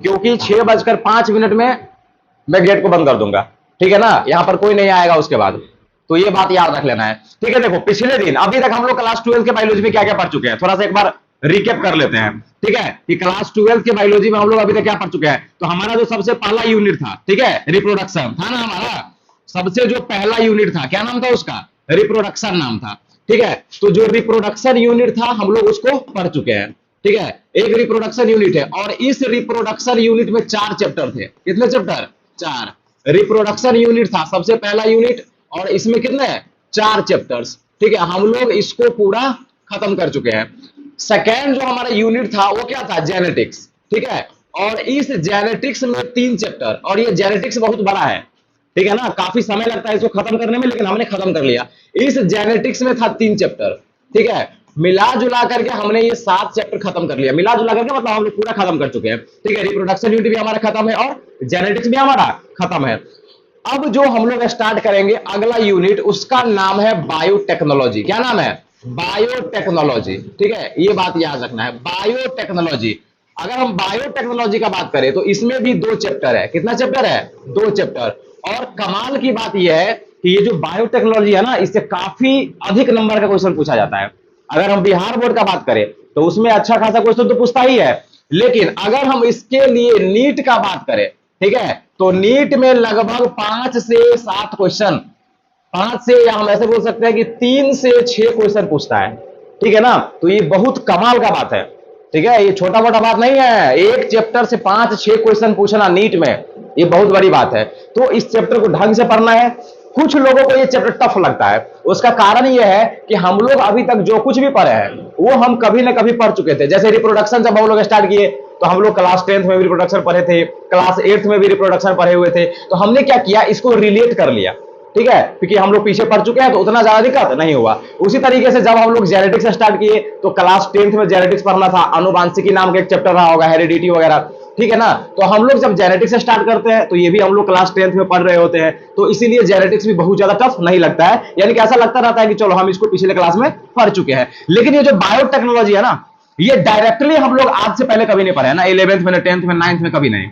क्योंकि 6:05 में मैं गेट को बंद कर दूंगा, ठीक है ना, यहां पर कोई नहीं आएगा उसके बाद। तो ये बात याद रख लेना है, ठीक है। देखो पिछले दिन अभी तक हम लोग क्लास 12 के बायोलॉजी में क्या क्या पढ़ चुके हैं, थोड़ा सा एक बार रिकेप कर लेते हैं, ठीक है, कि क्लास 12 के बायोलॉजी में हम लोग अभी तक क्या पढ़ चुके हैं। तो हमारा जो सबसे पहला यूनिट था, ठीक है, रिप्रोडक्शन था ना, हमारा सबसे जो पहला यूनिट था क्या नाम था उसका, रिप्रोडक्शन नाम था, ठीक है। तो जो रिप्रोडक्शन यूनिट था हम लोग उसको पढ़ चुके हैं, ठीक है। एक रिप्रोडक्शन यूनिट है और इस रिप्रोडक्शन यूनिट में 4 चैप्टर थे। कितने चैप्टर, 4। रिप्रोडक्शन यूनिट था सबसे पहला यूनिट और इसमें कितने, 4 चैप्टर्स, ठीक है। हम लोग इसको पूरा खत्म कर चुके हैं। सेकेंड जो हमारा यूनिट था वो क्या था, जेनेटिक्स, ठीक है। और इस जेनेटिक्स में 3 चैप्टर, और ये जेनेटिक्स बहुत बड़ा है, ठीक है ना, काफी समय लगता है इसको खत्म करने में, लेकिन हमने खत्म कर लिया। इस जेनेटिक्स में था 3 चैप्टर, ठीक है। मिला जुला करके हमने ये 7 चैप्टर खत्म कर लिया, मिला जुला करके मतलब हम लोग पूरा खत्म कर चुके हैं, ठीक है। रिप्रोडक्शन यूनिट भी हमारा खत्म है और जेनेटिक्स भी हमारा खत्म है। अब जो हम लोग स्टार्ट करेंगे अगला यूनिट, उसका नाम है बायोटेक्नोलॉजी। क्या नाम है, बायोटेक्नोलॉजी, ठीक है। ये बात याद रखना है, बायोटेक्नोलॉजी। अगर हम बायोटेक्नोलॉजी का बात करें तो इसमें भी 2 चैप्टर है। कितना चैप्टर है, 2 चैप्टर। और कमाल की बात यह है कि ये जो बायोटेक्नोलॉजी है ना, इससे काफी अधिक नंबर का क्वेश्चन पूछा जाता है। अगर हम बिहार बोर्ड का बात करें तो उसमें अच्छा खासा क्वेश्चन तो पूछता ही है, लेकिन अगर हम इसके लिए नीट का बात करें, ठीक है, तो नीट में लगभग 5 से 7 क्वेश्चन, 5 से, या हम ऐसे बोल सकते हैं कि 3 से 6 क्वेश्चन पूछता है, ठीक है ना। तो ये बहुत कमाल का बात है, ठीक है, ये छोटा मोटा बात नहीं है। एक चैप्टर से 5-6 क्वेश्चन पूछना नीट में, ये बहुत बड़ी बात है। तो इस चैप्टर को ढंग से पढ़ना है। कुछ लोगों को ये चैप्टर टफ लगता है, उसका कारण ये है कि हम लोग अभी तक जो कुछ भी पढ़े हैं वो हम कभी ना कभी पढ़ चुके थे। जैसे रिप्रोडक्शन जब हम लोग स्टार्ट किए तो हम लोग क्लास 10th में भी रिप्रोडक्शन पढ़े थे, क्लास 8th में भी रिप्रोडक्शन पढ़े हुए थे। तो हमने क्या किया, इसको रिलेट कर लिया, ठीक है, क्योंकि हम लोग पीछे पढ़ चुके हैं तो उतना ज्यादा दिक्कत नहीं हुआ। उसी तरीके से जब हम लोग जेनेटिक्स स्टार्ट किए तो क्लास 10th में जेनेटिक्स पढ़ना था, आनुवांशिकी नाम का एक चैप्टर रहा होगा, हेरिडिटी वगैरह, ठीक है ना। तो हम लोग जब जेनेटिक्स स्टार्ट करते हैं तो ये भी हम लोग क्लास 10th में पढ़ रहे होते हैं, तो इसीलिए जेनेटिक्स भी बहुत ज्यादा टफ नहीं लगता है। यानी कि ऐसा लगता रहता है कि चलो हम इसको पिछले क्लास में पढ़ चुके हैं। लेकिन ये जो बायोटेक्नोलॉजी है ना, ये डायरेक्टली हम लोग आज से पहले कभी नहीं पढ़े है ना, 11th में, 10th में, 9th में कभी नहीं,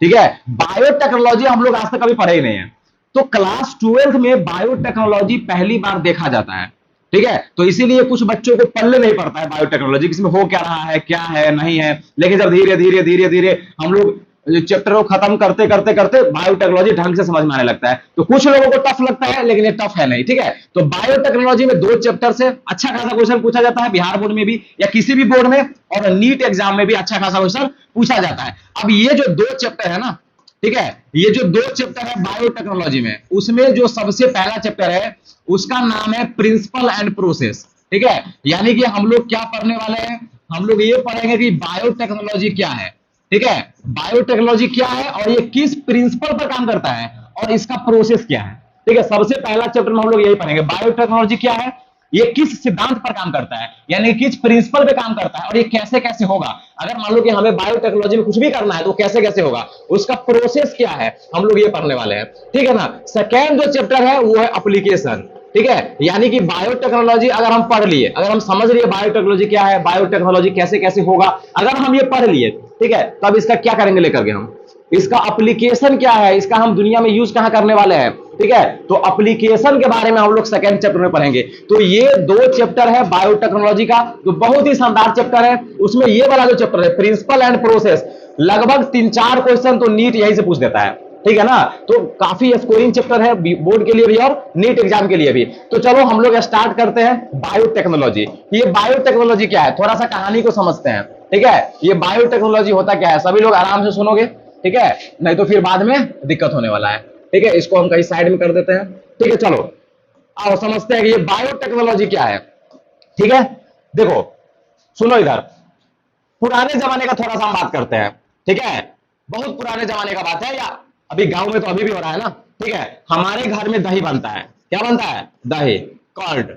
ठीक है। बायोटेक्नोलॉजी हम लोग आज तक कभी पढ़े ही नहीं है। तो क्लास 12th में बायोटेक्नोलॉजी पहली बार देखा जाता है, ठीक है। तो इसीलिए कुछ बच्चों को पल्ले नहीं पड़ता है बायोटेक्नोलॉजी, इसमें हो क्या रहा है, क्या है, नहीं है। लेकिन जब धीरे धीरे धीरे धीरे हम लोग चैप्टर को खत्म करते करते करते बायोटेक्नोलॉजी ढंग से समझ में आने लगता है। तो कुछ लोगों को टफ लगता है, लेकिन ये टफ है नहीं, ठीक है। तो बायोटेक्नोलॉजी में 2 चैप्टर से अच्छा खासा क्वेश्चन पूछा जाता है, बिहार बोर्ड में भी या किसी भी बोर्ड में, और नीट एग्जाम में भी अच्छा खासा क्वेश्चन पूछा जाता है। अब ये जो 2 चैप्टर है ना, ठीक है, ये जो 2 चैप्टर है बायोटेक्नोलॉजी में, उसमें जो सबसे पहला चैप्टर है उसका नाम है प्रिंसिपल एंड प्रोसेस, ठीक है। यानी कि हम लोग क्या पढ़ने वाले हैं, हम लोग ये पढ़ेंगे कि बायोटेक्नोलॉजी क्या है, ठीक है, बायोटेक्नोलॉजी क्या है और ये किस प्रिंसिपल पर काम करता है और इसका प्रोसेस क्या है, ठीक है। सबसे पहला चैप्टर में हम लोग यही पढ़ेंगे, बायोटेक्नोलॉजी क्या है, ये किस सिद्धांत पर काम करता है, यानी किस प्रिंसिपल पे काम करता है, और ये कैसे कैसे होगा। अगर मान लो कि हमें बायोटेक्नोलॉजी में कुछ भी करना है तो कैसे कैसे होगा, उसका प्रोसेस क्या है, हम लोग ये पढ़ने वाले हैं, ठीक है ना। सेकेंड जो चैप्टर है वो है एप्लीकेशन, ठीक है। यानी कि बायोटेक्नोलॉजी अगर हम पढ़ लिए, अगर हम समझ लिए बायोटेक्नोलॉजी क्या है, बायोटेक्नोलॉजी कैसे कैसे होगा, अगर हम ये पढ़ लिए, ठीक है, तब इसका क्या करेंगे लेकर के हम, इसका एप्लीकेशन क्या है, इसका हम दुनिया में यूज कहां करने वाले हैं, ठीक है। तो एप्लीकेशन के बारे में हम लोग सेकंड चैप्टर में पढ़ेंगे। तो ये 2 चैप्टर है बायोटेक्नोलॉजी का, जो बहुत ही शानदार चैप्टर है। उसमें ये वाला जो चैप्टर है प्रिंसिपल एंड प्रोसेस, लगभग 3-4 क्वेश्चन तो नीट यहीं से पूछ देता है, ठीक है ना। तो काफी स्कोरिंग चैप्टर है बोर्ड के लिए भी और नीट एग्जाम के लिए भी। तो चलो हम लोग स्टार्ट करते हैं बायोटेक्नोलॉजी। ये बायोटेक्नोलॉजी क्या है, थोड़ा सा कहानी को समझते हैं, ठीक है। ये बायोटेक्नोलॉजी होता क्या है, सभी लोग आराम से सुनोगे, ठीक है, नहीं तो फिर बाद में दिक्कत होने वाला है, ठीक है। इसको हम कहीं साइड में कर देते हैं, ठीक है। चलो आओ समझते हैं कि ये बायोटेक्नोलॉजी क्या है, ठीक है। देखो सुनो इधर, पुराने जमाने का थोड़ा सा हम बात करते हैं, ठीक है। बहुत पुराने जमाने का बात है, या अभी गांव में तो अभी भी हो रहा है ना, ठीक है। हमारे घर में दही बनता है, क्या बनता है, दही, कर्ड,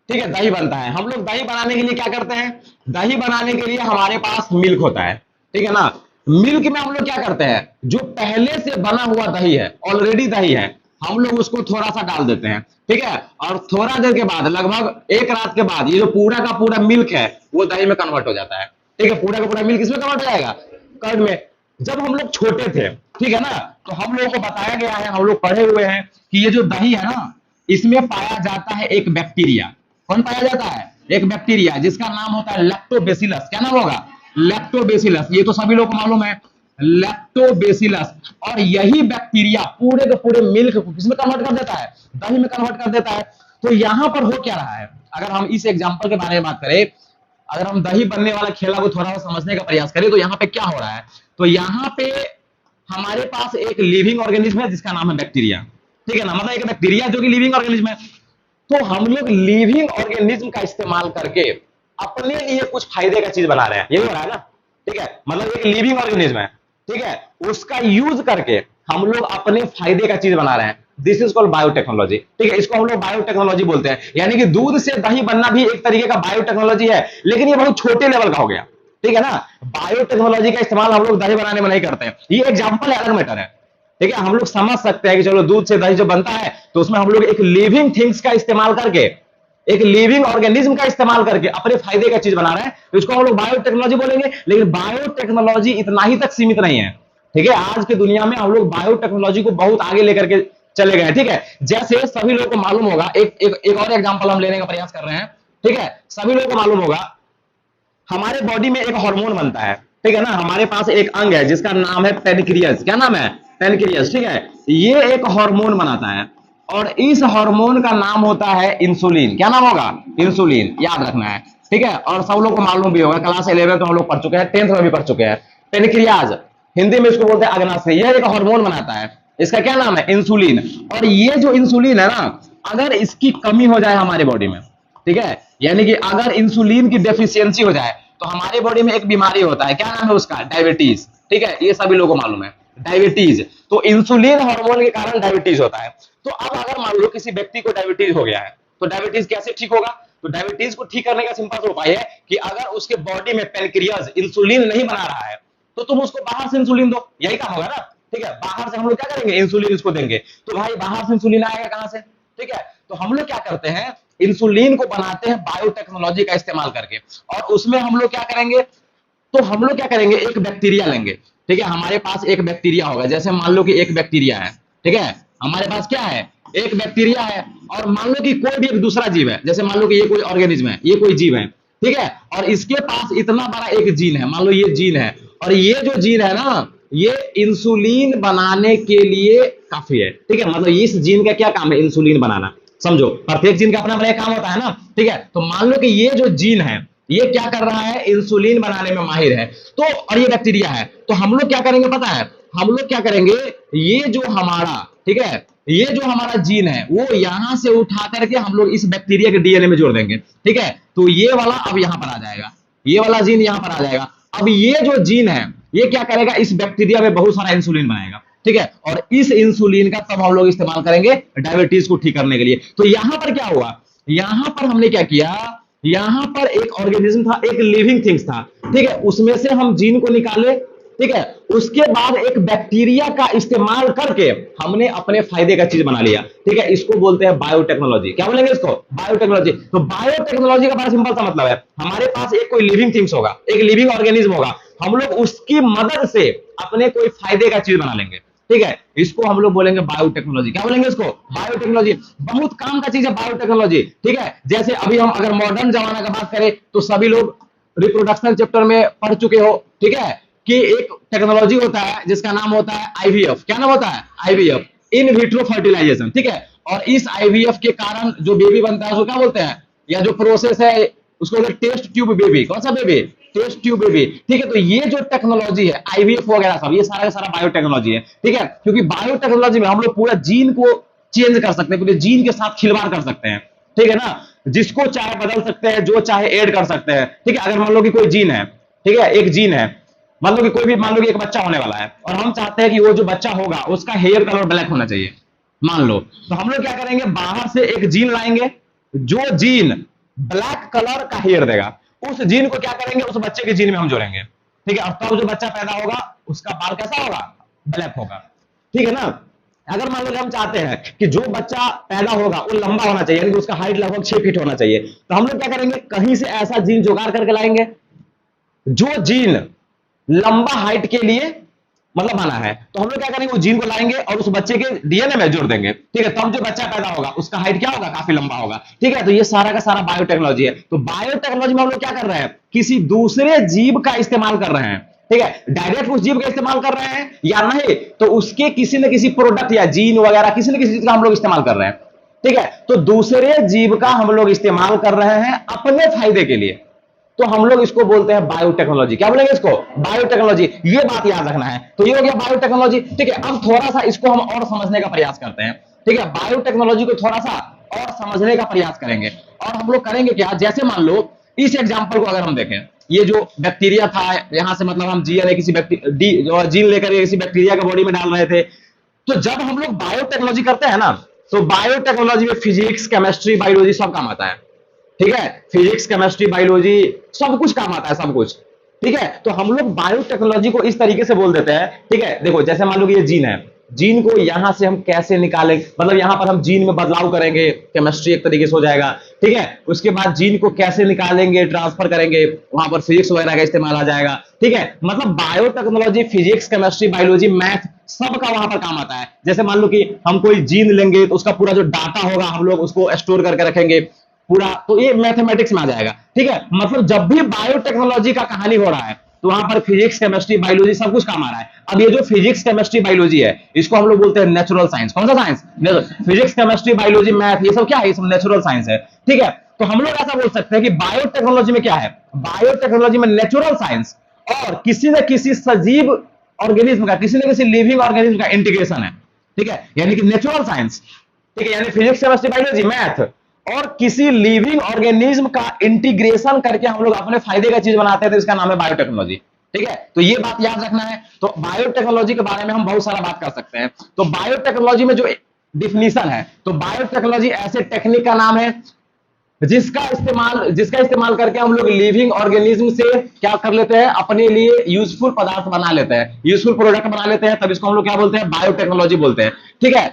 ठीक है, दही बनता है। हम लोग दही बनाने के लिए क्या करते हैं, दही बनाने के लिए हमारे पास मिल्क होता है, ठीक है ना। मिल्क में हम लोग क्या करते हैं, जो पहले से बना हुआ दही है, ऑलरेडी दही है, हम लोग उसको थोड़ा सा डाल देते हैं, ठीक है। और थोड़ा देर के बाद, लगभग 1 रात के बाद, ये जो पूरा का पूरा मिल्क है वो दही में कन्वर्ट हो जाता है, ठीक है। पूरा का पूरा मिल्क इसमें कन्वर्ट हो जाएगा, कर्ड में। जब हम लोग छोटे थे, ठीक है ना, तो हम लोगों को बताया गया है, हम लोग पढ़े हुए हैं कि ये जो दही है ना, इसमें पाया जाता है एक बैक्टीरिया। कौन पाया जाता है? एक बैक्टीरिया, जिसका नाम होता है लैक्टोबेसिलस। क्या नाम होगा? लैक्टोबेसिलस। ये तो सभी लोग को मालूम है, लैक्टोबेसिलस। और यही बैक्टीरिया पूरे के पूरे मिल्क को किसमें कन्वर्ट कर देता है? दही में कन्वर्ट कर देता है। तो यहां पर हो क्या रहा है, अगर हम इस एग्जाम्पल के बारे में बात करें, अगर हम दही बनने वाला खेला को थोड़ा सा समझने का प्रयास करें, तो यहाँ पे क्या हो रहा है? तो यहाँ पे हमारे पास एक लिविंग ऑर्गेनिज्म है जिसका नाम है बैक्टीरिया, ठीक है ना, मतलब एक बैक्टीरिया जो कि लिविंग ऑर्गेनिज्म है। तो हम लोग लिविंग ऑर्गेनिज्म का इस्तेमाल करके अपने लिए कुछ फायदे का चीज बना रहे हैं, यही हो रहा है ना, ठीक है, मतलब एक लिविंग ऑर्गेनिज्म है, ठीक है, उसका यूज करके हम लोग अपने फायदे का चीज बना रहे हैं। दिस इज कॉल्ड बायोटेक्नोलॉजी, ठीक है, इसको हम लोग बायोटेक्नोलॉजी बोलते हैं। यानी कि दूध से दही बनना भी एक तरीके का बायोटेक्नोलॉजी है, लेकिन ये बहुत छोटे लेवल का हो गया, ठीक है ना। बायोटेक्नोलॉजी का इस्तेमाल हम लोग दही बनाने में नहीं करते हैं, ये एग्जाम्पल है, अलग मैटर है, ठीक है। हम लोग समझ सकते हैं कि चलो दूध से दही जो बनता है, तो उसमें हम लोग एक लिविंग थिंग्स का इस्तेमाल करके, एक लिविंग ऑर्गेनिज्म का इस्तेमाल करके अपने फायदे का चीज बना रहे हैं, तो इसको हम लोग बायोटेक्नोलॉजी बोलेंगे। लेकिन बायोटेक्नोलॉजी इतना ही तक सीमित नहीं है, ठीक है। आज की दुनिया में हम लोग बायोटेक्नोलॉजी को बहुत आगे लेकर के चले गए, ठीक है। जैसे सभी लोगों को मालूम होगा, एक और एग्जांपल हम लेने का प्रयास कर रहे हैं, ठीक है। सभी लोगों को मालूम होगा हमारे बॉडी में एक हार्मोन बनता है, ठीक है ना, हमारे पास एक अंग है जिसका नाम है पेनक्रियस। क्या नाम है? पेनक्रियस, ठीक है। ये एक हार्मोन बनाता है और इस हार्मोन का नाम होता है इंसुलिन। क्या नाम होगा? इंसुलिन, याद रखना है, ठीक है। और सब लोग को मालूम भी होगा, क्लास 11 तो हम लोग पढ़ चुके हैं, 10th में भी पढ़ चुके हैं। पेनक्रियाज, हिंदी में इसको बोलते हैं अग्नाशय। यह एक हार्मोन बनाता है, इसका क्या नाम है? इंसुलिन। और ये जो इंसुलिन है ना, अगर इसकी कमी हो जाए हमारे बॉडी में, ठीक है, यानी कि अगर इंसुलिन की डेफिशिएंसी हो जाए तो हमारे बॉडी में एक बीमारी होता है, क्या नाम है उसका? डायबिटीज, ठीक है, ये सभी लोगों को मालूम है, डायबिटीज। तो इंसुलिन हार्मोन के कारण डायबिटीज होता है। तो अब अगर मान लो किसी व्यक्ति को डायबिटीज हो गया है, तो डायबिटीज कैसे ठीक होगा? तो डायबिटीज को ठीक करने का सिंपल सा उपाय है कि अगर उसके बॉडी में पेनक्रियाज इंसुलिन नहीं बना रहा है, तो तुम उसको बाहर से इंसुलिन दो, यही काम होगा ना, ठीक है। बाहर से हम लोग क्या करेंगे? इंसुलिन उसको देंगे। तो भाई बाहर से इंसुलिन आएगा कहां से? ठीक है, तो हम लोग क्या करते हैं, इंसुलिन को बनाते हैं बायोटेक्नोलॉजी का इस्तेमाल करके। और उसमें हम लोग क्या करेंगे, तो हम लोग क्या करेंगे, एक बैक्टीरिया लेंगे, ठीक है। हमारे पास एक बैक्टीरिया होगा, जैसे मान लो कि एक बैक्टीरिया है, ठीक है, हमारे पास क्या है? एक बैक्टीरिया है। और मान लो कि कोई भी एक दूसरा जीव है, जैसे मान लो कि ये कोई ऑर्गेनिज्म है, ये कोई जीव है, ठीक है, और इसके पास इतना बड़ा एक जीन है, मान लो ये जीन है, और ये जो जीन है ना, ये इंसुलिन बनाने के लिए काफी है, ठीक है। मतलब इस जीन का क्या काम है? इंसुलिन बनाना। समझो, प्रत्येक जीन का अपना अपना काम होता है ना, ठीक है। तो मान लो कि ये जो जीन है, ये क्या कर रहा है? इंसुलिन बनाने में माहिर है। तो और ये बैक्टीरिया है, तो हम लोग क्या करेंगे पता है? हम लोग क्या करेंगे, ये जो हमारा, ठीक है, ये जो हमारा जीन है, वो यहां से उठा करके हम लोग इस बैक्टीरिया के डीएनए में जोड़ देंगे, ठीक है। तो ये वाला अब यहां पर आ जाएगा, ये वाला जीन यहां पर आ जाएगा। अब ये जो जीन है, ये क्या करेगा? इस बैक्टीरिया में बहुत सारा इंसुलिन बनाएगा, ठीक है। और इस इंसुलिन का तब हम लोग इस्तेमाल करेंगे डायबिटीज को ठीक करने के लिए। तो यहां पर क्या हुआ, यहां पर हमने क्या किया, यहां पर एक ऑर्गेनिज्म था, एक लिविंग थिंग्स था, ठीक है, उसमें से हम जीन को निकाले, ठीक है। उसके बाद एक बैक्टीरिया का इस्तेमाल करके हमने अपने फायदे का चीज बना लिया, ठीक है। इसको बोलते हैं बायोटेक्नोलॉजी। क्या बोलेंगे इसको? बायोटेक्नोलॉजी। तो बायोटेक्नोलॉजी का बड़ा सिंपल सा मतलब है, हमारे पास एक कोई लिविंग थिंग्स होगा, एक लिविंग ऑर्गेनिज्म होगा, हम लोग उसकी मदद से अपने कोई फायदे का चीज बना लेंगे, ठीक है। इसको हम लोग बोलेंगे बायोटेक्नोलॉजी। क्या बोलेंगे इसको? बायोटेक्नोलॉजी। बहुत काम का चीज है बायोटेक्नोलॉजी, ठीक है। जैसे अभी हम अगर मॉडर्न जमाना का बात करें, तो सभी लोग रिप्रोडक्शन चैप्टर में पढ़ चुके हो, ठीक है, कि एक टेक्नोलॉजी होता है जिसका नाम होता है आईवीएफ। क्या नाम होता है? आईवीएफ, इन विट्रो फर्टिलाइजेशन, ठीक है। और इस आईवीएफ के कारण जो बेबी बनता है उसको क्या बोलते हैं, या जो प्रोसेस है उसको टेस्ट ट्यूब बेबी। कौन सा बेबी? टेस्ट ट्यूब बेबी, ठीक है। तो ये जो टेक्नोलॉजी है, आईवीएफ वगैरह सब, ये सारा का सारा बायोटेक्नोलॉजी है, ठीक है। क्योंकि बायोटेक्नोलॉजी में हम लोग पूरा जीन को चेंज कर सकते हैं, पूरे जीन के साथ खिलवाड़ कर सकते हैं, ठीक है ना। जिसको चाहे बदल सकते हैं, जो चाहे ऐड कर सकते हैं, ठीक है। अगर मान लो कि कोई जीन है, ठीक है, एक जीन है, मान लो कि कोई भी, मान लो कि एक बच्चा होने वाला है और हम चाहते हैं कि वो जो बच्चा होगा उसका हेयर कलर ब्लैक होना चाहिए, मान लो, तो हम लोग क्या करेंगे, बाहर से एक जीन लाएंगे, जो जीन ब्लैक कलर का हेयर देगा, उस जीन को क्या करेंगे, उस बच्चे के जीन में हम जोड़ेंगे, ठीक है। और तब जो बच्चा पैदा होगा उसका बाल कैसा होगा? ब्लैक होगा, ठीक है ना। अगर मान लो कि हम चाहते हैं कि जो बच्चा पैदा होगा वो लंबा होना चाहिए, यानी कि उसका हाइट लगभग 6 फीट होना चाहिए, तो हम लोग क्या करेंगे, कहीं से ऐसा जीन जुगाड़ करके लाएंगे जो जीन लंबा हाइट के लिए मतलब बना है, तो हम लोग क्या करेंगे, उस जीन को लाएंगे और उस बच्चे के डीएनए में जोड़ देंगे, ठीक है। तब जो बच्चा पैदा होगा उसका हाइट क्या होगा, काफी लंबा होगा, ठीक है। तो ये सारा का सारा बायोटेक्नोलॉजी है। तो बायोटेक्नोलॉजी में हम लोग क्या कर रहे हैं, किसी दूसरे जीव का इस्तेमाल कर रहे हैं, ठीक है। डायरेक्ट उस जीव का इस्तेमाल कर रहे हैं या नहीं, तो उसके किसी न किसी प्रोडक्ट या जीन वगैरह किसी न किसी चीज का हम लोग इस्तेमाल कर रहे हैं, ठीक है। तो दूसरे जीव का हम लोग इस्तेमाल कर रहे हैं अपने फायदे के लिए, तो हम लोग इसको बोलते हैं बायोटेक्नोलॉजी। क्या बोलेंगे इसको, बायोटेक्नोलॉजी। ये बात याद रखना है। तो ये हो गया बायोटेक्नोलॉजी, ठीक है। अब थोड़ा सा इसको हम और समझने का प्रयास करते हैं, ठीक है। बायोटेक्नोलॉजी को थोड़ा सा और समझने का प्रयास करेंगे, और हम लोग करेंगे क्या, जैसे मान लो इस एग्जाम्पल को अगर हम देखें, ये जो बैक्टीरिया था, यहां से मतलब हम जीएनए किसी जीन लेकर किसी बैक्टीरिया के बॉडी में डाल रहे थे। तो जब हम लोग बायोटेक्नोलॉजी करते हैं ना, तो बायोटेक्नोलॉजी में फिजिक्स, केमिस्ट्री, बायोलॉजी सब काम आता है, ठीक है। फिजिक्स, केमिस्ट्री, बायोलॉजी सब कुछ काम आता है, सब कुछ, ठीक है। तो हम लोग बायोटेक्नोलॉजी को इस तरीके से बोल देते हैं, ठीक है। देखो जैसे मान लो कि ये जीन है, जीन को यहां से हम कैसे निकालें, मतलब यहां पर हम जीन में बदलाव करेंगे, केमिस्ट्री एक तरीके से हो जाएगा, ठीक है। उसके बाद जीन को कैसे निकालेंगे, ट्रांसफर करेंगे, वहां पर फिजिक्स वगैरह का इस्तेमाल आ जाएगा, ठीक है। मतलब biotechnology physics, chemistry, biology, math सबका वहां पर काम आता है। जैसे मान लो कि हम कोई जीन लेंगे तो उसका पूरा जो डाटा होगा हम लोग उसको स्टोर करके रखेंगे पूरा, तो ये मैथमेटिक्स में आ जाएगा, ठीक है। मतलब जब भी बायोटेक्नोलॉजी का कहानी हो रहा है तो वहां पर फिजिक्स, केमिस्ट्री, बायोलॉजी सब कुछ काम आ रहा है। अब ये जो फिजिक्स, केमिस्ट्री, बायोलॉजी है, इसको हम लोग बोलते हैं नेचुरल साइंस। कौन सा science, physics, chemistry, biology, math, ये सब क्या है, ये सब नेचुरल साइंस है, ठीक है। तो हम लोग ऐसा बोल सकते हैं कि बायोटेक्नोलॉजी में क्या है, बायोटेक्नोलॉजी में नेचुरल साइंस और किसी न किसी सजीव ऑर्गेनिज्म का, किसी न किसी लिविंग ऑर्गेनिज्म का इंटीग्रेशन है, ठीक है। यानी कि नेचुरल साइंस, ठीक है, यानी फिजिक्स, केमिस्ट्री, बायोलॉजी, मैथ और किसी लिविंग ऑर्गेनिज्म का इंटीग्रेशन करके हम लोग अपने फायदे का चीज बनाते हैं, तो इसका नाम है बायोटेक्नोलॉजी, ठीक है। तो ये बात याद रखना है। तो बायोटेक्नोलॉजी के बारे में हम बहुत सारा बात कर सकते हैं। तो बायोटेक्नोलॉजी में जो डिफिनीशन है, तो बायोटेक्नोलॉजी ऐसे टेक्निक का नाम है जिसका इस्तेमाल करके हम लोग लिविंग ऑर्गेनिज्म से क्या कर लेते हैं, अपने लिए यूजफुल पदार्थ बना लेते हैं, यूजफुल प्रोडक्ट बना लेते हैं, तब इसको हम लोग क्या बोलते हैं, बायोटेक्नोलॉजी बोलते हैं, ठीक है।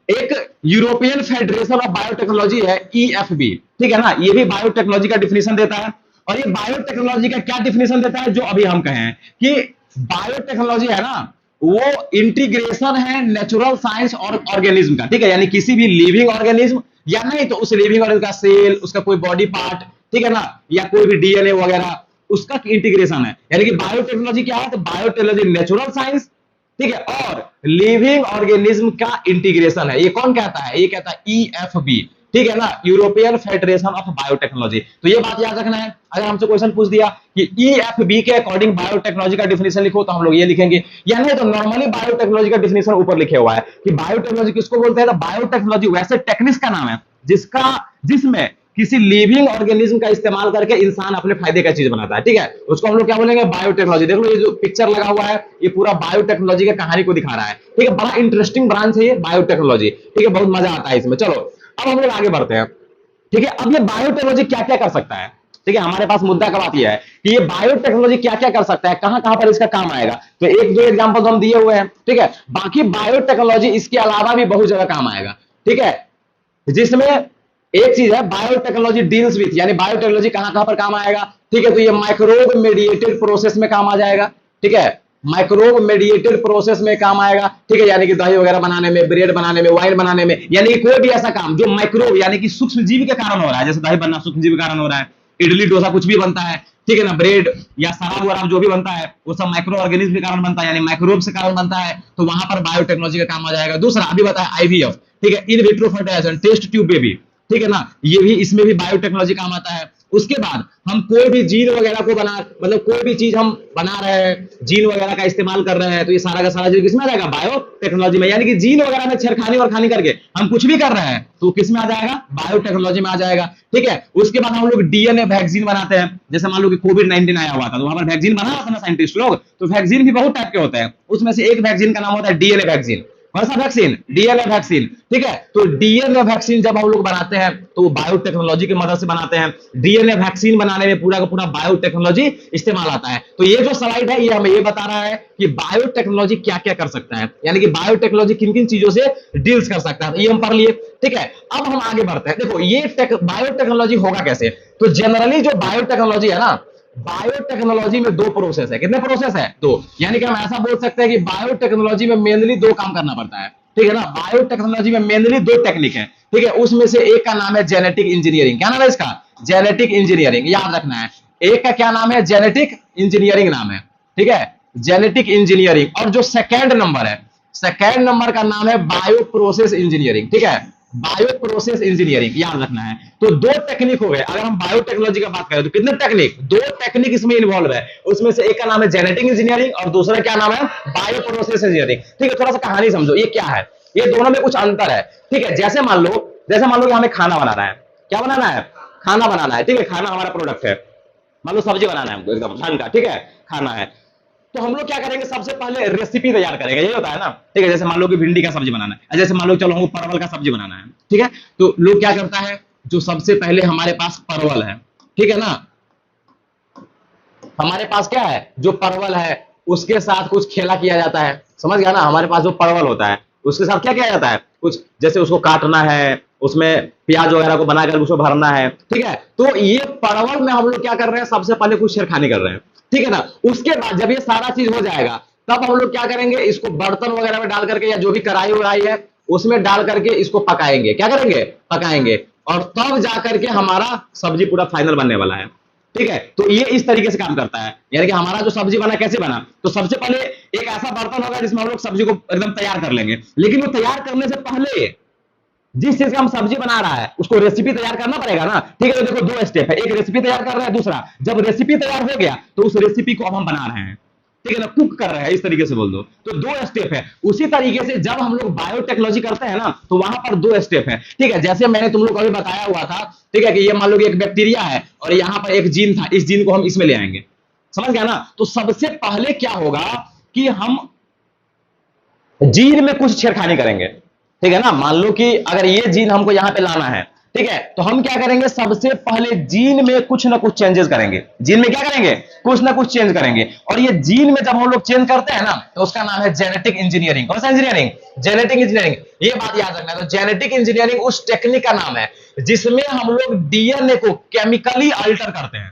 एक यूरोपियन फेडरेशन ऑफ बायोटेक्नोलॉजी है, ईएफबी, ठीक है ना, ये भी बायोटेक्नोलॉजी का डिफिनेशन देता है। और ये बायोटेक्नोलॉजी का क्या डिफिनेशन देता है, जो अभी हम कहें कि बायोटेक्नोलॉजी है ना, वो इंटीग्रेशन है नेचुरल साइंस और ऑर्गेनिज्म का, ठीक है। यानी किसी भी लिविंग ऑर्गेनिज्म या नहीं तो उस लिविंग ऑर्गेनिज्म का सेल, उसका कोई बॉडी पार्ट, ठीक है ना, या कोई भी डीएनए वगैरह, उसका इंटीग्रेशन है। यानी कि बायोटेक्नोलॉजी क्या है, तो बायोटेक्नोलॉजी नेचुरल साइंस, ठीक है, और लिविंग ऑर्गेनिज्म का इंटीग्रेशन है। ये कौन कहता है, ये कहता है ईएफबी, ठीक है ना, यूरोपियन फेडरेशन ऑफ बायोटेक्नोलॉजी। तो ये बात याद रखना है। अगर हमसे क्वेश्चन पूछ दिया कि ईएफबी के अकॉर्डिंग बायोटेक्नोलॉजी का डिफिनेशन लिखो, तो हम लोग ये लिखेंगे, या नहीं तो नॉर्मली बायोटेक्नोलॉजी का डिफिनेशन ऊपर लिखे हुआ है कि बायोटेक्नोलॉजी किसको बोलते हैं। तो बायोटेक्नोलॉजी वैसे टेक्निक्स का नाम है जिसमें किसी लिविंग ऑर्गेनिज्म का इस्तेमाल करके इंसान अपने फायदे का चीज बनाता है, ठीक है। उसको हम लोग क्या बोलेंगे, बायोटेक्नोलॉजी। देख लो ये जो पिक्चर लगा हुआ है, ये पूरा बायोटेक्नोलॉजी की कहानी को दिखा रहा है, ठीक है। बड़ा इंटरेस्टिंग ब्रांच है ये बायोटेक्नोलॉजी, ठीक है, बहुत मजा आता है इसमें। चलो अब हम लोग आगे बढ़ते हैं, ठीक है। अब ये बायोटेक्नोलॉजी क्या क्या कर सकता है, ठीक है। हमारे पास मुद्दा का बात यह है कि ये बायोटेक्नोलॉजी क्या क्या कर सकता है, कहां कहां पर इसका काम आएगा। तो एक दो एग्जांपल हम दिए हुए हैं, ठीक है। बाकी बायोटेक्नोलॉजी इसके अलावा भी बहुत जगह काम आएगा, ठीक है। जिसमें एक चीज है बायोटेक्नोलॉजी डील्स विथ, यानी बायोटेक्नोलॉजी कहां कहां पर काम आएगा, ठीक है। तो ये माइक्रोब मेडिएटेड प्रोसेस में काम आ जाएगा, ठीक है। माइक्रोब मेडिएटेड प्रोसेस में काम आएगा, ठीक है। यानी कि दही वगैरह बनाने में, ब्रेड बनाने में, वाइन बनाने में, यानी कि कोई भी ऐसा काम जो माइक्रोब यानी कि सूक्ष्म जीव के कारण हो रहा है, जैसे दही बनना सूक्ष्म जीव के कारण हो रहा है, इडली डोसा कुछ भी बनता है, ठीक है ना, ब्रेड या शराब वराब जो भी बनता है वो सब माइक्रो ऑर्गेनिज्म के कारण बनता है, यानी माइक्रोब से कारण बनता है, तो वहां पर बायोटेक्नोलॉजी का काम आ जाएगा। दूसरा अभी बताया आईवीएफ, ठीक है, in vitro fertilisation, test tube baby, ठीक है ना, ये भी इसमें भी बायोटेक्नोलॉजी काम आता है। उसके बाद हम कोई भी जीन वगैरह को मतलब कोई भी चीज हम बना रहे हैं, जीन वगैरह का इस्तेमाल कर रहे हैं, तो ये सारा का सारा चीज किसमें आ जाएगा, बायोटेक्नोलॉजी में। यानी कि जीन वगैरह में छेड़खानी और खानी करके हम कुछ भी कर रहे हैं तो किसमें आ जाएगा, बायोटेक्नोलॉजी में आ जाएगा, ठीक है। उसके बाद हम लोग डीएनए वैक्सीन बनाते हैं, जैसे मान लो कि कोविड-19 आया हुआ था तो वहां पर वैक्सीन बना रहा था ना साइंटिस्ट लोग, तो वैक्सीन भी बहुत टाइप के होते हैं, उसमें से एक वैक्सीन का नाम होता है डीएनए वैक्सीन। कौन सा वैक्सीन, डीएनए वैक्सीन, ठीक है। तो डीएनए वैक्सीन जब हम लोग बनाते हैं तो बायोटेक्नोलॉजी की मदद से बनाते हैं। डीएनए वैक्सीन बनाने में पूरा का पूरा बायोटेक्नोलॉजी इस्तेमाल आता है। तो ये जो स्लाइड है ये हमें ये बता रहा है कि बायोटेक्नोलॉजी क्या क्या कर सकता है, यानी कि बायोटेक्नोलॉजी किन किन चीजों से डील्स कर सकता है, ये हम पढ़ लिए, ठीक है। अब हम आगे बढ़ते हैं। देखो ये बायोटेक्नोलॉजी होगा कैसे, तो जनरली जो बायोटेक्नोलॉजी है ना, बायोटेक्नोलॉजी में दो प्रोसेस है। कितने प्रोसेस है? दो। यानी कि हम ऐसा बोल सकते हैं कि बायोटेक्नोलॉजी में मेनली दो काम करना पड़ता है, ठीक है ना। बायोटेक्नोलॉजी में मेनली दो टेक्निक है, ठीक है। उसमें से एक का नाम है जेनेटिक इंजीनियरिंग। क्या नाम है इसका? जेनेटिक इंजीनियरिंग, याद रखना है। एक का क्या नाम है? जेनेटिक इंजीनियरिंग नाम है, ठीक है, जेनेटिक इंजीनियरिंग। और जो सेकेंड नंबर है, सेकेंड नंबर का नाम है बायो प्रोसेस इंजीनियरिंग, ठीक है, बायो प्रोसेस इंजीनियरिंग, याद रखना है। तो दो टेक्निक हो गए। अगर हम बायोटेक्नोलॉजी का बात करें तो कितने टेक्निक? दो टेक्निक इसमें इन्वॉल्व है। उसमें से एक का नाम है जेनेटिक इंजीनियरिंग और दूसरा क्या नाम है? बायो प्रोसेस इंजीनियरिंग, ठीक है। थोड़ा सा कहानी समझो, ये क्या है, ये दोनों में कुछ अंतर है, ठीक है। जैसे मान लो कि हमें खाना बनाना है। क्या बनाना है? खाना बनाना है, ठीक है। खाना हमारा प्रोडक्ट है। मान लो सब्जी बनाना है हमको एकदम ढंग का, ठीक है, खाना है। तो हम लोग क्या करेंगे? सबसे पहले रेसिपी तैयार करेंगे, यही होता है ना, ठीक है। जैसे मान लो कि भिंडी का सब्जी बनाना है, जैसे मान लो चलो हमको परवल का सब्जी बनाना है, ठीक है। तो लोग क्या करता है, जो सबसे पहले हमारे पास परवल है, ठीक है ना, हमारे पास क्या है? जो परवल है उसके साथ कुछ खेला किया जाता है, समझ गया ना। हमारे पास जो परवल होता है उसके साथ क्या किया जाता है? कुछ जैसे उसको काटना है, उसमें प्याज वगैरह को बनाकर उसको भरना है, ठीक है। तो ये परवल में हम लोग क्या कर रहे हैं? सबसे पहले कुछ छेड़खानी कर रहे हैं, ठीक है ना। उसके बाद जब ये सारा चीज हो जाएगा तब हम लोग क्या करेंगे? इसको बर्तन वगैरह में डाल करके या जो भी कढ़ाई वढ़ाई है उसमें डाल करके इसको पकाएंगे। क्या करेंगे? पकाएंगे। और तब जाकर के हमारा सब्जी पूरा फाइनल बनने वाला है, ठीक है। तो ये इस तरीके से काम करता है। यानी कि हमारा जो सब्जी बना कैसे बना? तो सबसे पहले एक ऐसा बर्तन होगा जिसमें हम लोग सब्जी को एकदम तैयार कर लेंगे। लेकिन वो तैयार करने से पहले जिस चीज का हम सब्जी बना रहा है उसको रेसिपी तैयार करना पड़ेगा ना, ठीक है। तो देखो दो स्टेप है, एक रेसिपी तैयार कर रहा है, दूसरा जब रेसिपी तैयार हो गया तो उस रेसिपी को अब हम बना रहे हैं, ठीक है ना, कुक कर रहे हैं, इस तरीके से बोल दो। तो दो स्टेप है। उसी तरीके से जब हम लोग बायोटेक्नोलॉजी करते हैं ना तो वहां पर दो स्टेप है, ठीक है। जैसे मैंने तुम लोग को अभी बताया हुआ था, ठीक है, कि ये मान लो कि एक बैक्टीरिया है और यहाँ पर एक जीन था, इस जीन को हम इसमें ले आएंगे, समझ गया ना। तो सबसे पहले क्या होगा कि हम जीन में कुछ छेड़खानी करेंगे, ठीक है ना। मान लो कि अगर ये जीन हमको यहां पे लाना है, ठीक है, तो हम क्या करेंगे? सबसे पहले जीन में कुछ ना कुछ चेंजेस करेंगे। जीन में क्या करेंगे? कुछ ना कुछ चेंज करेंगे। और ये जीन में जब हम लोग चेंज करते हैं ना तो उसका नाम है जेनेटिक इंजीनियरिंग। कौन सा इंजीनियरिंग? Genetic engineering. ये बात याद रखना है। तो जेनेटिक इंजीनियरिंग उस टेक्निक का नाम है जिसमें हम लोग डीएनए को केमिकली अल्टर करते हैं,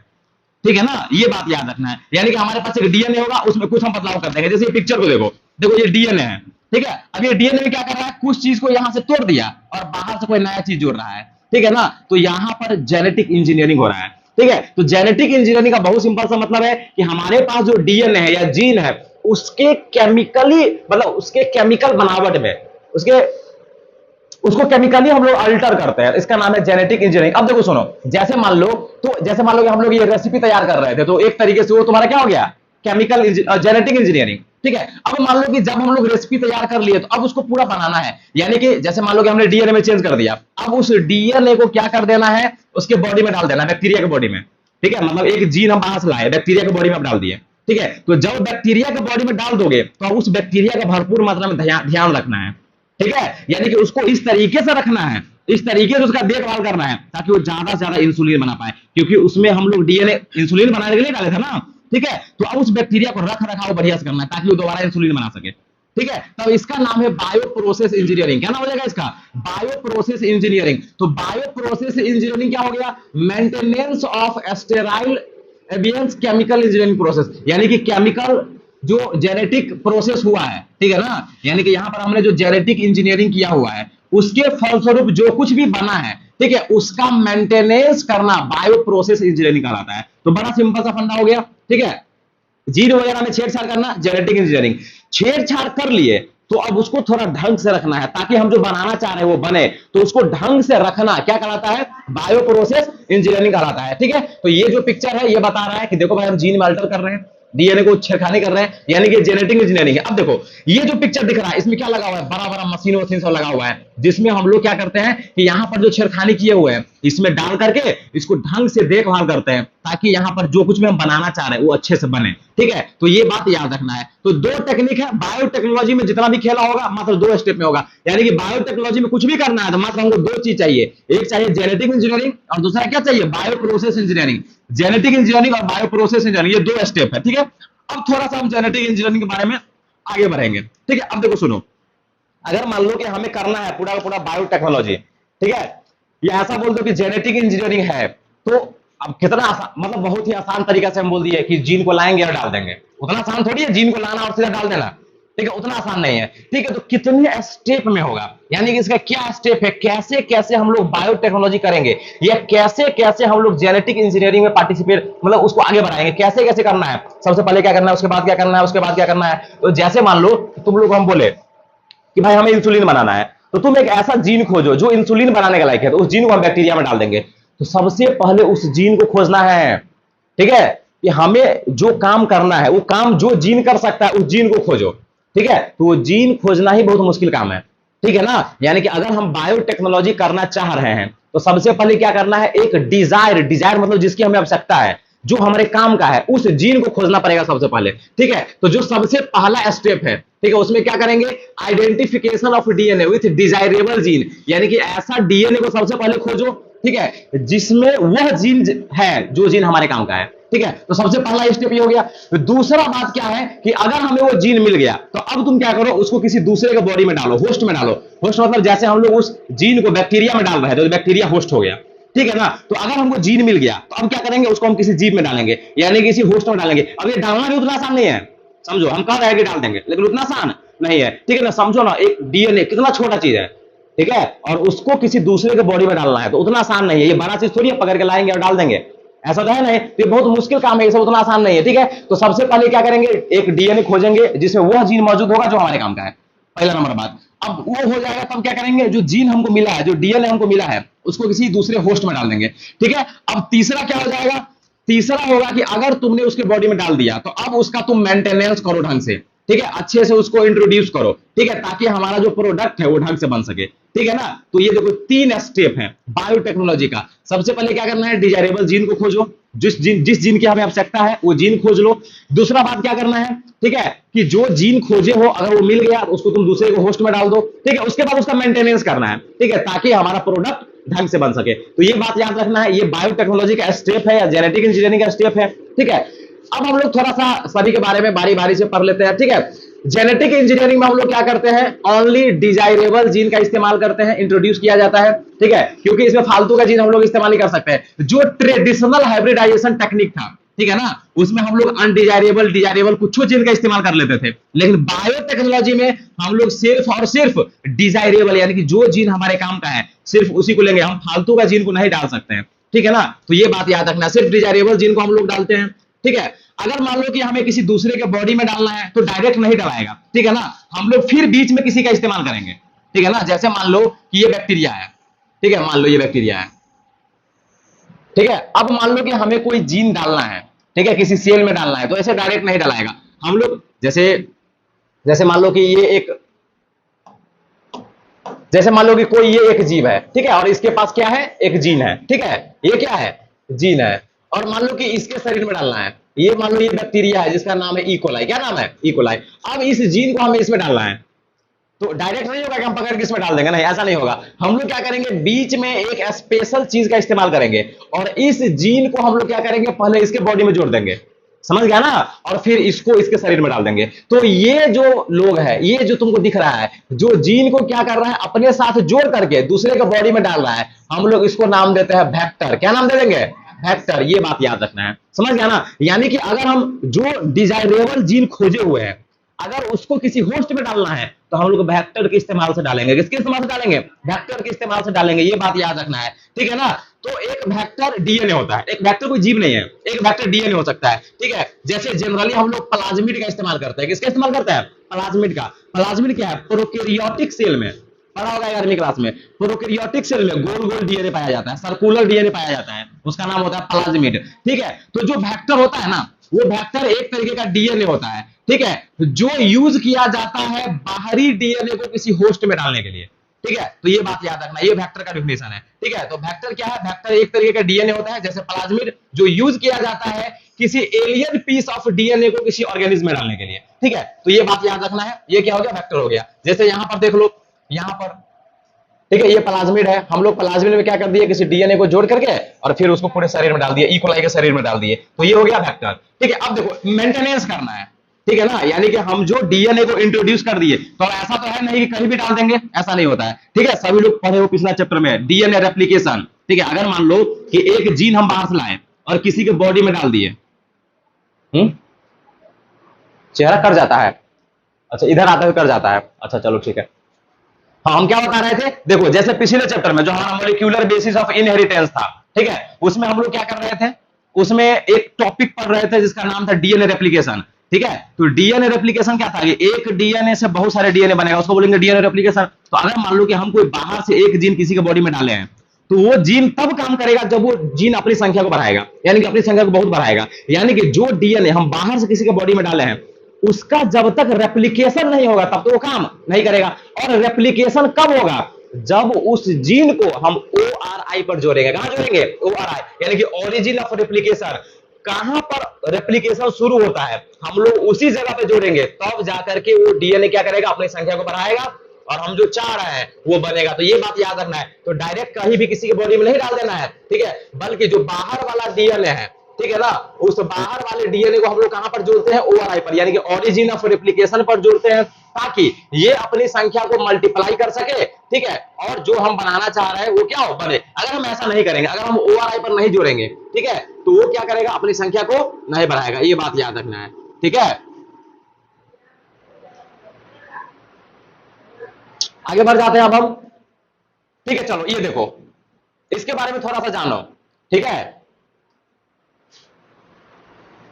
ठीक है ना। ये बात याद रखना है। यानी कि हमारे पास एक डीएनए होगा, उसमें कुछ हम बदलाव कर देंगे। जैसे ये पिक्चर को देखो, देखो ये डीएनए है, ठीक है। अब ये डीएनए में क्या कर रहा है? कुछ चीज को यहां से तोड़ दिया और बाहर से कोई नया चीज जोड़ रहा है, ठीक है ना। तो यहां पर जेनेटिक इंजीनियरिंग हो रहा है, ठीक है। तो जेनेटिक इंजीनियरिंग का बहुत सिंपल सा मतलब है कि हमारे पास जो डीएनए है या जीन है उसके केमिकली मतलब उसके केमिकल बनावट में उसके उसको केमिकली हम लोग अल्टर करते हैं, इसका नाम है जेनेटिक इंजीनियरिंग। अब देखो सुनो, जैसे मान लो कि हम लोग ये रेसिपी तैयार कर रहे थे तो एक तरीके से वो तुम्हारा क्या हो गया? केमिकल जेनेटिक इंजीनियरिंग, ठीक है। अब मान लो कि जब हम लोग रेसिपी तैयार कर लिए तो अब उसको पूरा बनाना है। यानी कि जैसे मान लो कि हमने डीएनए में चेंज कर दिया, अब उस डीएनए को क्या कर देना है? उसके बॉडी में डाल देना है, बैक्टीरिया के बॉडी में, ठीक है। मतलब एक जीन हम बाहर से लाए, बैक्टीरिया के बॉडी में डाल दिए, ठीक है। तो जब बैक्टीरिया के बॉडी में डाल दोगे तो उस बैक्टीरिया का भरपूर मात्रा में ध्यान रखना है, ठीक है। यानी कि उसको इस तरीके से रखना है, इस तरीके से उसका देखभाल करना है ताकि वो ज्यादा से ज्यादा इंसुलिन बना पाए, क्योंकि उसमें हम लोग डीएनए इंसुलिन बनाने के लिए डाले थे ना, ठीक है। तो अब उस बैक्टीरिया को रख रखाव बढ़िया से करना है ताकि वो दोबारा इंसुलिन बना सके, ठीक है। तब इसका नाम है बायो प्रोसेस इंजीनियरिंग। क्या नाम हो जाएगा इसका? Bio process engineering. तो बायो प्रोसेस इंजीनियरिंग क्या हो गया? Maintenance of sterile ambience chemical engineering process. यानी कि केमिकल जो जेनेटिक प्रोसेस हुआ है, ठीक है ना, यानी कि यहां पर हमने जो जेनेटिक इंजीनियरिंग किया हुआ है उसके फलस्वरूप जो कुछ भी बना है, ठीक है, उसका मेंटेनेंस करना बायो प्रोसेस इंजीनियरिंग कहलाता है। तो बड़ा सिंपल सा फंडा हो गया, ठीक है। जीन वगैरह में छेड़छाड़ करना जेनेटिक इंजीनियरिंग। छेड़छाड़ कर लिए तो अब उसको थोड़ा ढंग से रखना है ताकि हम जो बनाना चाह रहे हैं वो बने, तो उसको ढंग से रखना क्या कहलाता है? बायो प्रोसेस इंजीनियरिंग कहलाता है, ठीक है। तो ये जो पिक्चर है ये बता रहा है कि देखो भाई हम जीन में अल्टर कर रहे हैं, डीएनए को छेड़खानी कर रहे हैं, यानी कि जेनेटिक इंजीनियरिंग है। अब देखो ये जो पिक्चर दिख रहा है इसमें क्या लगा हुआ है? बड़ा बड़ा मशीन वशीन सब लगा हुआ है जिसमें हम लोग क्या करते हैं कि यहाँ पर जो छेड़खानी किए हुए हैं इसमें डाल करके इसको ढंग से देखभाल करते हैं ताकि यहाँ पर जो कुछ भी हम बनाना चाह रहे हैं वो अच्छे से बने, ठीक है। तो ये बात याद रखना है। तो दो टेक्निक है बायोटेक्नोलॉजी में, जितना भी खेला होगा मात्र दो स्टेप में होगा। यानी कि बायोटेक्नोलॉजी में कुछ भी करना है तो मात्र हमको दो चीज चाहिए, एक चाहिए जेनेटिक इंजीनियरिंग और दूसरा क्या चाहिए? Bio process engineering. Genetic engineering और बायो प्रोसेस इंजीनियरिंग ये दो स्टेप है, ठीक है। अब थोड़ा सा हम जेनेटिक इंजीनियरिंग के बारे में आगे बढ़ेंगे, ठीक है। अब देखो सुनो, अगर मान लो कि हमें करना है पूरा का पूरा बायोटेक्नोलॉजी, ठीक है, ये ऐसा बोल दो कि जेनेटिक इंजीनियरिंग है तो अब कितना आसान, मतलब बहुत ही आसान तरीका से हम बोल दिए कि जीन को लाएंगे और डाल देंगे। उतना आसान थोड़ी है जीन को लाना और सीधा डाल देना, ठीक है, उतना आसान नहीं है। ठीक है, तो कितने स्टेप में होगा, यानी कि इसका क्या स्टेप है, कैसे कैसे हम लोग बायोटेक्नोलॉजी करेंगे, या कैसे कैसे हम लोग जेनेटिक इंजीनियरिंग में पार्टिसिपेट, मतलब उसको आगे बढ़ाएंगे, कैसे कैसे करना है, सबसे पहले क्या करना है, उसके बाद क्या करना है, उसके बाद क्या करना है। तो जैसे मान लो तुम लोग हम बोले कि भाई हमें इंसुलिन बनाना है, तो तुम एक ऐसा जीन खोजो जो इंसुलिन बनाने का लायक है, तो उस जीन को हम बैक्टीरिया में डाल देंगे। तो सबसे पहले उस जीन को खोजना है, ठीक है, कि हमें जो काम करना है वो काम जो जीन कर सकता है उस जीन को खोजो। ठीक है, तो वो जीन खोजना ही बहुत मुश्किल काम है, ठीक है ना। यानी कि अगर हम बायोटेक्नोलॉजी करना चाह रहे हैं तो सबसे पहले क्या करना है, एक डिजायर, डिजायर मतलब जिसकी हमें आवश्यकता है, जो हमारे काम का है, उस जीन को खोजना पड़ेगा सबसे पहले। ठीक है, तो जो सबसे पहला स्टेप है, ठीक है, उसमें क्या करेंगे, identification of DNA with desirable gene, यानी कि ऐसा डीएनए को सबसे पहले खोजो, ठीक है, जिसमें वह जीन है जो जीन हमारे काम का है। ठीक है, तो सबसे पहला स्टेप ये हो गया। तो दूसरा बात क्या है कि अगर हमें वो जीन मिल गया तो अब तुम क्या करो, उसको किसी दूसरे के बॉडी में डालो, होस्ट में डालो। होस्ट मतलब जैसे हम लोग उस जीन को बैक्टीरिया में डाल रहे हैं तो बैक्टीरिया होस्ट हो गया, ठीक है ना। तो अगर हमको जीन मिल गया तो अब क्या करेंगे, उसको हम किसी जीव में डालेंगे, यानी किसी होस्ट में डालेंगे। अब ये डालना भी उतना आसान नहीं है, समझो, हम कह रहे हैं कि डाल देंगे लेकिन उतना आसान नहीं है, ठीक है ना। समझो ना, एक डीएनए कितना छोटा चीज है, ठीक है, और उसको किसी दूसरे के बॉडी में डालना है तो उतना आसान नहीं है। ये बड़ा चीज थोड़ी है पकड़ के लाएंगे और डाल देंगे, ऐसा तो है नहीं, तो ये बहुत मुश्किल काम है, ये सब उतना आसान नहीं है। ठीक है, तो सबसे पहले क्या करेंगे, एक डीएनए खोजेंगे जिसमें वह जीन मौजूद होगा जो हमारे काम का है, पहला नंबर बात। अब वो हो जाएगा तब क्या करेंगे, जो जीन हमको मिला है, जो डीएनए हमको मिला है, उसको किसी दूसरे होस्ट में डाल देंगे। ठीक है, अब तीसरा क्या हो जाएगा, तीसरा होगा कि अगर तुमने उसके बॉडी में डाल दिया तो अब उसका तुम मेंटेनेंस करो ढंग से, ठीक है, अच्छे से उसको इंट्रोड्यूस करो, ठीक है, ताकि हमारा जो प्रोडक्ट है वो ढंग से बन सके। ठीक है ना, तो ये देखो तीन स्टेप है बायोटेक्नोलॉजी का। सबसे पहले क्या करना है, डिजायरेबल जीन को खोजो, जिस जीन की हमें आवश्यकता है वो जीन खोज लो। दूसरा बात क्या करना है, ठीक है, कि जो जीन खोजे हो अगर वो मिल गया तो उसको तुम दूसरे को होस्ट में डाल दो, ठीक है, उसके बाद उसका मेंटेनेंस करना है, ठीक है, ताकि हमारा प्रोडक्ट ढंग से बन सके। तो ये बात याद रखना है, ये बायोटेक्नोलॉजी का स्टेप है या जेनेटिक इंजीनियरिंग का स्टेप है। ठीक है, अब हम लोग थोड़ा सा सभी के बारे में बारी बारी से पढ़ लेते हैं। ठीक है, जेनेटिक इंजीनियरिंग में हम लोग क्या करते हैं, ओनली डिजायरेबल जीन का इस्तेमाल करते हैं, इंट्रोड्यूस किया जाता है, ठीक है, क्योंकि इसमें फालतू का जीन हम लोग इस्तेमाल नहीं कर सकते हैं। जो ट्रेडिशनल हाइब्रिडाइजेशन टेक्निक था, ठीक है ना, उसमें हम लोग अनडिजायरेबल, डिजायरेबल कुछ जीन का इस्तेमाल कर लेते थे, लेकिन बायोटेक्नोलॉजी में हम लोग सिर्फ और सिर्फ डिजायरेबल, यानी कि जो जीन हमारे काम का है सिर्फ उसी को लेंगे, हम फालतू का जीन को नहीं डाल सकते हैं। ठीक है ना, तो ये बात याद रखना, सिर्फ डिजायरेबल जीन को हम लोग डालते हैं। ठीक है, अगर मान लो कि हमें किसी दूसरे के बॉडी में डालना है तो डायरेक्ट नहीं डलाएगा, ठीक है ना, हम लोग फिर बीच में किसी का इस्तेमाल करेंगे। ठीक है ना, जैसे मान लो कि ये बैक्टीरिया है, ठीक है, मान लो ये बैक्टीरिया है, ठीक है, अब मान लो कि हमें कोई जीन डालना है, ठीक है, किसी सेल में डालना है, तो ऐसे डायरेक्ट नहीं डलाएगा। हम लोग जैसे जैसे मान लो कि ये एक, जैसे मान लो कि कोई ये एक जीव है, ठीक है, और इसके पास क्या है, एक जीन है, ठीक है, ये क्या है, जीन है, और मान लो कि इसके शरीर में डालना है, ये मान लो ये बैक्टीरिया है जिसका नाम है इकोलाई, क्या नाम है, इकोलाई। अब इस जीन को हमें इसमें डालना है, तो डायरेक्ट नहीं होगा कि हम पकड़ के इसमें डाल देंगे, नहीं, ऐसा नहीं होगा। हम लोग क्या करेंगे, बीच में एक स्पेशल चीज का इस्तेमाल करेंगे और इस जीन को हम लोग क्या करेंगे, पहले इसके बॉडी में जोड़ देंगे, समझ गया ना, और फिर इसको इसके शरीर में डाल देंगे। तो ये जो लोग है, ये जो तुमको दिख रहा है, जो जीन को क्या कर रहा है, अपने साथ जोड़ करके दूसरे के बॉडी में डाल रहा है, हम लोग इसको नाम देते हैं वेक्टर। क्या नाम दे देंगे, वेक्टर। ये बात याद रखना है, समझ गया ना। यानी कि अगर हम जो डिजायरेबल जीन खोजे हुए हैं अगर उसको किसी होस्ट में डालना है तो हम लोग वेक्टर के इस्तेमाल से डालेंगे। किसके इस्तेमाल से डालेंगे, वेक्टर के इस्तेमाल से डालेंगे, ये बात याद रखना है, ठीक है ना। तो एक वेक्टर डीएनए होता है, एक वेक्टर कोई जीव नहीं है, एक वेक्टर डीएनए हो सकता है, ठीक है। जैसे जनरली हम लोग प्लाज्मिड का इस्तेमाल करते हैं, किसका इस्तेमाल करते हैं, प्लाज्मिड का। प्लाज्मिड क्या है, प्रोकैरियोटिक सेल में पढ़ा होगा 11वीं क्लास में, प्रोकैरियोटिक सेल में गोल गोल डीएनए पाया जाता है, सर्कुलर डीएनए पाया जाता है, उसका नाम होता है प्लाज्मिड, ठीक है। तो जो वेक्टर होता है ना, वो वेक्टर एक तरीके का डीएनए होता है, ठीक है, जो यूज किया जाता है बाहरी डीएनए को किसी होस्ट में डालने के लिए, ठीक है। तो ये बात याद रखना, ये वेक्टर का डेफिनेशन है, ठीक है। तो वेक्टर क्या है, वेक्टर एक तरीके का डीएनए होता है जैसे प्लाज्मिड, जो यूज किया जाता है किसी एलियन पीस ऑफ डीएनए को किसी ऑर्गेनिज्म में डालने के लिए, ठीक है। तो ये बात याद रखना है, ये क्या हो गया, वेक्टर हो गया। जैसे यहां पर देख लो, यहां पर, ठीक है, ये प्लाज्मिड है, हम लोग प्लाज्मिड में क्या कर दिए, किसी डीएनए को जोड़ करके और फिर उसको पूरे शरीर में डाल दिए, इकोलाई के शरीर में डाल दिए, तो ये हो गया वेक्टर, ठीक है। अब देखो मेंटेनेंस करना है, ठीक है ना, यानी कि हम जो डीएनए को इंट्रोड्यूस कर दिए, तो ऐसा तो है नहीं कि कहीं भी डाल देंगे, ऐसा नहीं होता है, ठीक है। सभी लोग पढ़े हो पिछला चैप्टर में डीएनए रेप्लिकेशन, ठीक है। अगर मान लो कि एक जीन हम बाहर से लाए और किसी के बॉडी में डाल दिए, चेहरा कर जाता है, अच्छा इधर आते हुए कर जाता है, अच्छा चलो ठीक है। हाँ, हम क्या बता रहे थे, देखो जैसे पिछले चैप्टर में जो हमारा मॉलिक्यूलर बेसिस ऑफ इनहेरिटेंस था, ठीक है, उसमें हम लोग क्या कर रहे थे, उसमें एक टॉपिक पढ़ रहे थे जिसका नाम था डीएनए रेप्लिकेशन, ठीक है। तो डीएनए रेप्लिकेशन क्या था, एक डीएनए से बहुत सारे डीएनए बनेगा, उसको बोलेंगे डीएनए रेप्लिकेशन। तो अगर मान लो कि हम कोई बाहर से एक जीन किसी के बॉडी में डाले हैं, तो वो जीन तब काम करेगा जब वो जीन अपनी संख्या को बढ़ाएगा, यानी कि अपनी संख्या को बहुत बढ़ाएगा, यानी कि जो डीएनए हम बाहर से किसी के बॉडी में डाले हैं उसका जब तक रेप्लिकेशन नहीं होगा तब तो वो काम नहीं करेगा। और रेप्लिकेशन कब होगा, जब उस जीन को हम ORI पर जोड़ेंगे। कहां जोड़ेंगे, ORI, यानी कि ओरिजिन ऑफ रेप्लिकेशन। कहां पर रेप्लिकेशन शुरू होता है, हम लोग उसी जगह पे जोड़ेंगे, तब जाकर के वो डीएनए क्या करेगा, अपनी संख्या को बढ़ाएगा और हम जो चाह रहे हैं वो बनेगा। तो ये बात याद रखना है। तो डायरेक्ट कहीं भी किसी के बॉडी में नहीं डाल देना है, ठीक है, बल्कि जो बाहर वाला डीएनए है, ठीक है ना, उस बाहर वाले डीएनए को हम लोग कहां पर जोड़ते हैं, ORI पर, यानी कि ओरिजिन ऑफ रेप्लिकेशन पर जोड़ते हैं, ताकि ये अपनी संख्या को मल्टीप्लाई कर सके, ठीक है, और जो हम बनाना चाह रहे हैं वो क्या हो, बने। अगर हम ऐसा नहीं करेंगे, अगर हम ORI पर नहीं जोड़ेंगे, ठीक है, तो वो क्या करेगा, अपनी संख्या को नहीं बढ़ाएगा। ये बात याद रखना है, ठीक है। आगे बढ़ जाते हैं अब हम, ठीक है। चलो ये देखो, इसके बारे में थोड़ा सा जानो, ठीक है।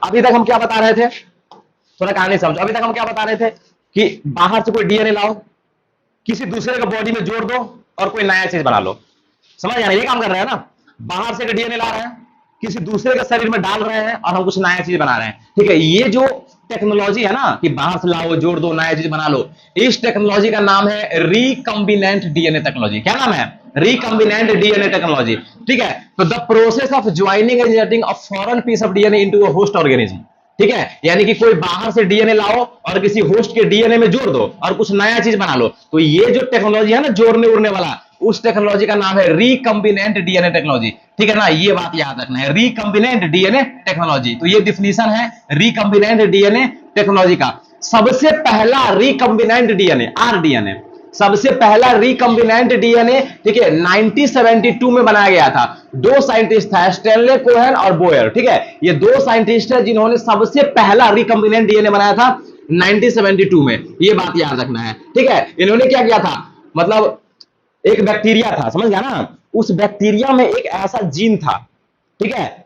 अभी तक हम क्या बता रहे थे, थोड़ा कहानी समझो। अभी तक हम क्या बता रहे थे कि बाहर से कोई डीएनए लाओ, किसी दूसरे के बॉडी में जोड़ दो और कोई नया चीज बना लो। समझ आना, ये काम कर रहे हैं ना, बाहर से डीएनए ला रहे हैं, किसी दूसरे के शरीर में डाल रहे हैं और हम कुछ नया चीज बना रहे हैं, ठीक है। ये जो टेक्नोलॉजी है ना कि बाहर से लाओ, जोड़ दो, नया चीज बना लो, इस टेक्नोलॉजी का नाम है रिकम्बिनेंट डीएनए टेक्नोलॉजी। क्या नाम है, रिकम्बिनेंट डीएनए टेक्नोलॉजी, ठीक है। तो the process of joining and inserting a foreign piece of DNA into a host organism, ठीक है, यानी कि कोई बाहर से डीएनए लाओ और किसी होस्ट के डीएनए में जोड़ दो और कुछ नया चीज बना लो। तो ये जो टेक्नोलॉजी है ना, जोड़ने उड़ने वाला, उस टेक्नोलॉजी का नाम है रिकम्बिनेंट डीएनए टेक्नोलॉजी, ठीक है ना। ये बात याद रखना है, रिकम्बिनेंट डीएनए टेक्नोलॉजी। तो ये डिफिनीशन है रिकम्बिनेंट डीएनए टेक्नोलॉजी का। सबसे पहला रिकम्बिनेंट डीएनए, आरडीएनए, सबसे पहला रिकम्बिनेंट डीएनए, ठीक है, 1972 में बनाया गया था। दो साइंटिस्ट था, स्टैनले कोहेन और बोयर, ठीक है। ये दो साइंटिस्ट है जिन्होंने सबसे पहला रिकम्बिनेंट डीएनए बनाया था 1972 में। ये बात याद रखना है, ठीक है। इन्होंने क्या किया था, मतलब एक बैक्टीरिया था, समझ गया ना, उस बैक्टीरिया में एक ऐसा जीन था, ठीक है,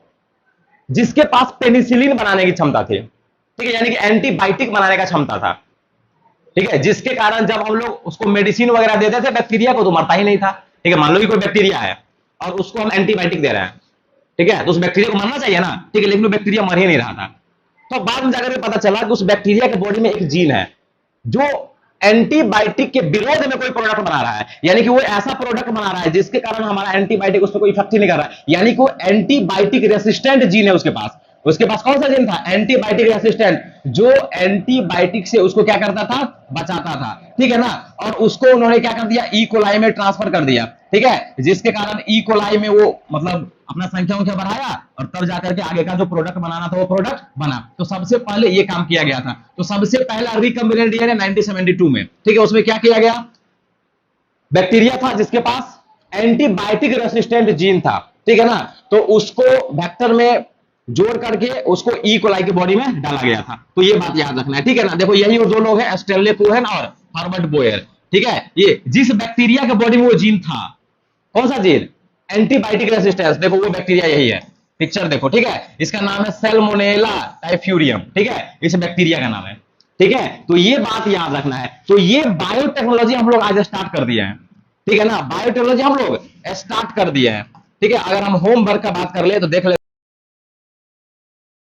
जिसके पास पेनिसिलिन बनाने की क्षमता थी, ठीक है, यानी कि एंटीबायोटिक बनाने का क्षमता था, ठीक है, जिसके कारण जब हम लोग उसको मेडिसिन वगैरह देते थे बैक्टीरिया को, तो मरता ही नहीं था, ठीक है। मान लो कि कोई बैक्टीरिया है और उसको हम एंटीबायोटिक दे रहे हैं, ठीक है, तो उस बैक्टीरिया को मरना चाहिए ना, ठीक है, लेकिन वो बैक्टीरिया मर ही नहीं रहा था। तो बाद में जाकर पता चला कि उस बैक्टीरिया के बॉडी में एक जीन है जो एंटीबायोटिक के विरोध में कोई प्रोडक्ट बना रहा है, यानी कि वो ऐसा प्रोडक्ट बना रहा है जिसके कारण हमारा एंटीबायोटिक उस पर कोई इफेक्ट ही नहीं कर रहा है, यानी कि वो एंटीबायोटिक रेसिस्टेंट जीन है उसके पास कौन सा जीन था, एंटीबायोटिक रेसिस्टेंट, जो एंटीबायोटिक से उसको क्या करता था, बचाता था, ठीक है ना। और उसको उन्होंने क्या कर दिया, ई कोलाई में ट्रांसफर कर दिया, ठीक है, जिसके कारण ई कोलाई में वो मतलब अपना संख्या बढ़ाया और तब जाकर के आगे का जो प्रोडक्ट बनाना था वो प्रोडक्ट बना। तो सबसे पहले ये काम किया गया था। तो सबसे पहला रिकम्बिनेंट डीएनए 1972 में, ठीक है, उसमें क्या किया गया, बैक्टीरिया था जिसके पास एंटीबायोटिक रेसिस्टेंट जीन था, ठीक है ना, तो उसको वेक्टर में जोड़ करके उसको ई कोलाई की बॉडी में डाला गया था। तो ये बात याद रखना है, ठीक है ना। देखो यही वो दो लोग हैं, स्टैनले कोहेन और हर्बर्ट बोयर, ठीक है। ये जिस बैक्टीरिया के बॉडी में वो जीन था, कौन सा जीन, एंटीबायोटिक रेसिस्टेंस, देखो वो बैक्टीरिया यही है, पिक्चर देखो, ठीक है, इसका नाम है सैल्मोनेला टाइफ्यूरियम, ठीक है, इस बैक्टीरिया का नाम है, ठीक है। तो ये बात याद रखना है। तो ये बायोटेक्नोलॉजी हम लोग आज स्टार्ट कर दिए हैं, ठीक है ना, बायोटेक्नोलॉजी हम लोग स्टार्ट कर दिए हैं, ठीक है। अगर हम होमवर्क का बात कर ले तो देख ले